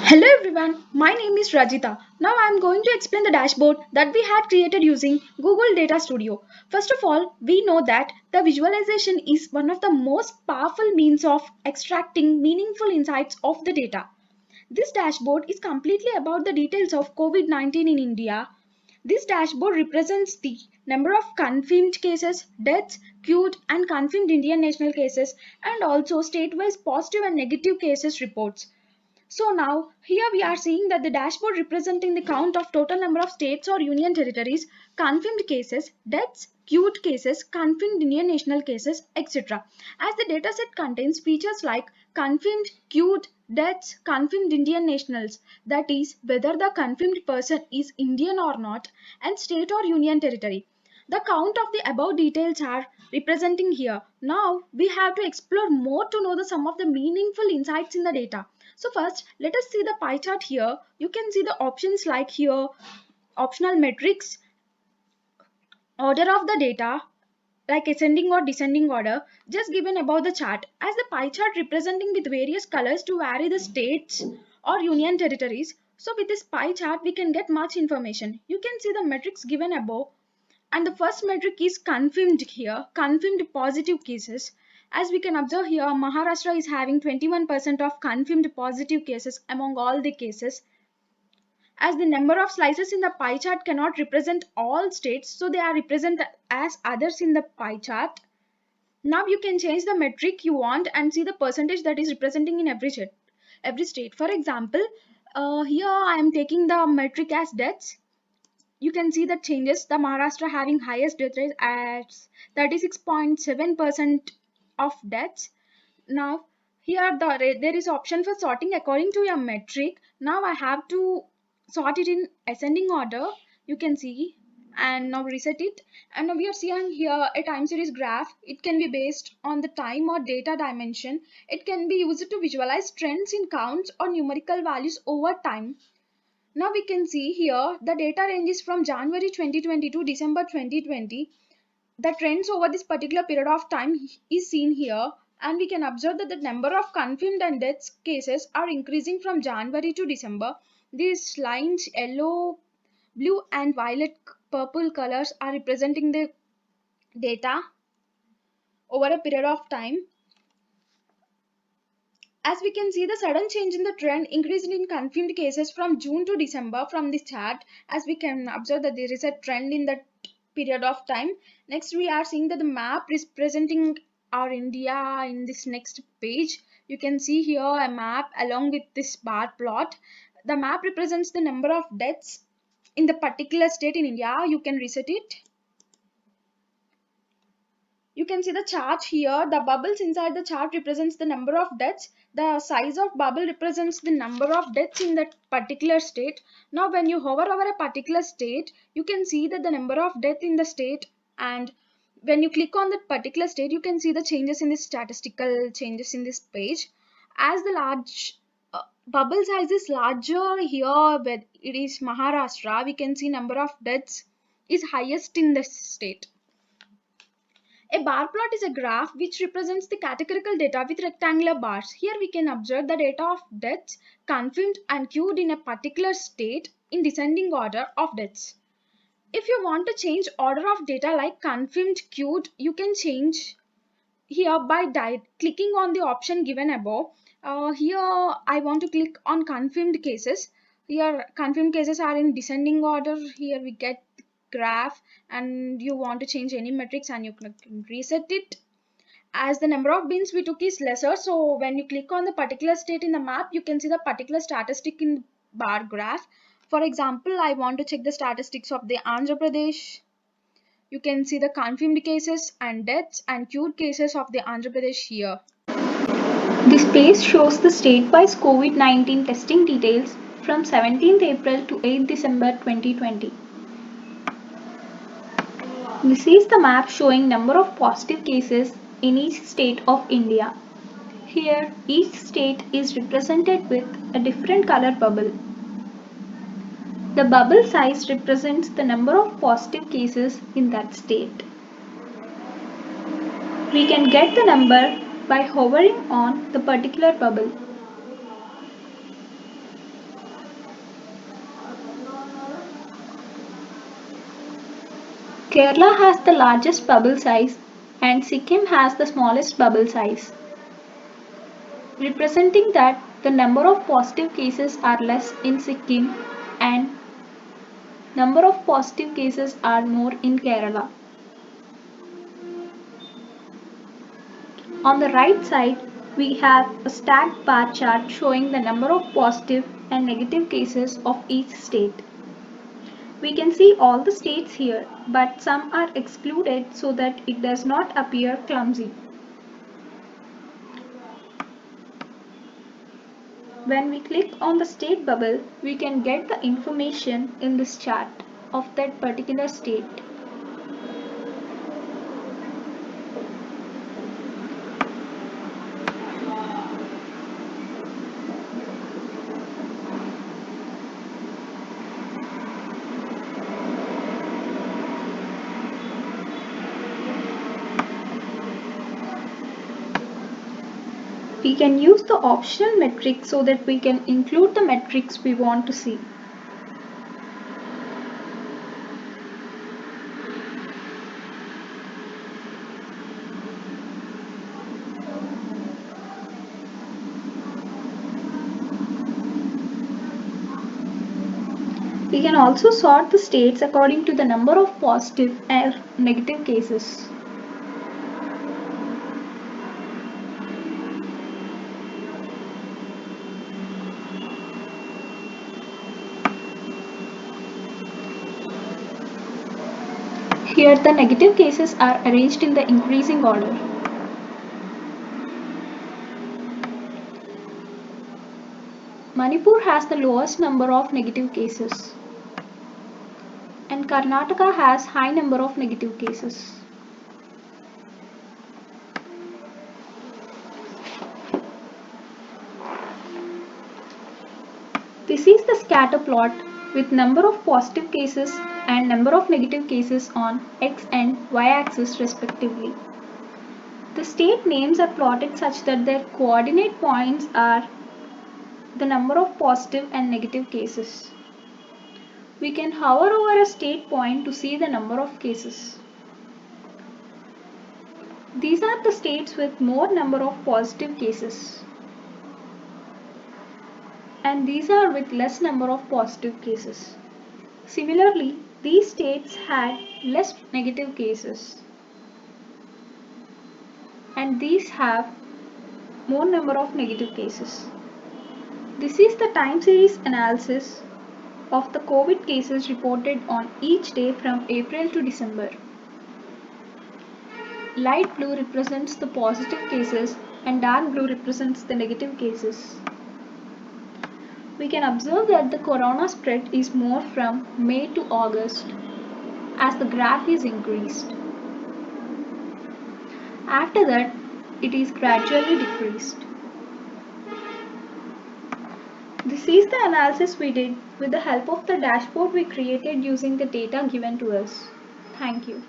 Hello everyone, my name is Rajita. Now I am going to explain the dashboard that we had created using Google Data Studio. First of all, we know that the visualization is one of the most powerful means of extracting meaningful insights of the data. This dashboard is completely about the details of COVID-19 in India. This dashboard represents the number of confirmed cases, deaths, queued and confirmed Indian national cases, and also state-wise positive and negative cases reports. So now here we are seeing that the dashboard representing the count of total number of states or union territories, confirmed cases, deaths, queued cases, confirmed Indian national cases, etc. As the dataset contains features like confirmed, queued, deaths, confirmed Indian nationals, that is whether the confirmed person is Indian or not, and state or union territory. The count of the above details are representing here. Now we have to explore more to know the some of the meaningful insights in the data. So first, let us see the pie chart here. You can see the options like here, optional metrics, order of the data, like ascending or descending order, just given above the chart. As the pie chart representing with various colors to vary the states or union territories. So with this pie chart, we can get much information. You can see the metrics given above, and the first metric is confirmed here, confirmed positive cases. As we can observe here, Maharashtra is having 21% of confirmed positive cases among all the cases. As the number of slices in the pie chart cannot represent all states, so they are represented as others in the pie chart. Now you can change the metric you want and see the percentage that is representing in every state. For example, here I am taking the metric as deaths. You can see the changes. The Maharashtra having highest death rate at 36.7% of deaths. Now here there is option for sorting according to your metric. Now I have to sort it in ascending order. You can see, and now reset it, and now we are seeing here a time series graph. It can be based on the time or data dimension. It can be used to visualize trends in counts or numerical values over time. Now we can see here the data ranges from January 2020 to December 2020. The trends over this particular period of time is seen here, and we can observe that the number of confirmed and death cases are increasing from January to December. These lines, yellow, blue and violet purple colors, are representing the data over a period of time. As we can see, the sudden change in the trend increased in confirmed cases from June to December from this chart. As we can observe that there is a trend in that period of time. Next, we are seeing that the map is presenting our India in this next page. You can see here a map along with this bar plot. The map represents the number of deaths in the particular state in India. You can reset it. You can see the chart here. The bubbles inside the chart represents the number of deaths. The size of bubble represents the number of deaths in that particular state. Now when you hover over a particular state, you can see that the number of death in the state, and when you click on that particular state, you can see the changes in the statistical changes in this page. As the large bubble size is larger here, where it is Maharashtra, we can see number of deaths is highest in this state. A bar plot is a graph which represents the categorical data with rectangular bars. Here we can observe the data of deaths confirmed and queued in a particular state in descending order of deaths. If you want to change order of data like confirmed, queued, you can change here by clicking on the option given above. Here I want to click on confirmed cases. Here confirmed cases are in descending order. Here we get graph, and you want to change any metrics and you can reset it. As the number of bins we took is lesser, so when you click on the particular state in the map, you can see the particular statistic in bar graph. For example, I want to check the statistics of the Andhra Pradesh. You can see the confirmed cases and deaths and queued cases of the Andhra Pradesh here. This page shows the state-wise COVID-19 testing details from 17th April to 8th December 2020. This is the map showing number of positive cases in each state of India. Here, each state is represented with a different color bubble. The bubble size represents the number of positive cases in that state. We can get the number by hovering on the particular bubble. Kerala has the largest bubble size and Sikkim has the smallest bubble size, representing that the number of positive cases are less in Sikkim and number of positive cases are more in Kerala. On the right side, we have a stacked bar chart showing the number of positive and negative cases of each state. We can see all the states here, but some are excluded so that it does not appear clumsy. When we click on the state bubble, we can get the information in this chart of that particular state. We can use the optional metric so that we can include the metrics we want to see. We can also sort the states according to the number of positive and negative cases. Here the negative cases are arranged in the increasing order. Manipur has the lowest number of negative cases and Karnataka has high number of negative cases. This is the scatter plot with number of positive cases and number of negative cases on x and y axis respectively. The state names are plotted such that their coordinate points are the number of positive and negative cases. We can hover over a state point to see the number of cases. These are the states with more number of positive cases. And these are with less number of positive cases. Similarly, these states had less negative cases. And these have more number of negative cases. This is the time series analysis of the COVID cases reported on each day from April to December. Light blue represents the positive cases and dark blue represents the negative cases. We can observe that the corona spread is more from May to August as the graph is increased. After that, it is gradually decreased. This is the analysis we did with the help of the dashboard we created using the data given to us. Thank you.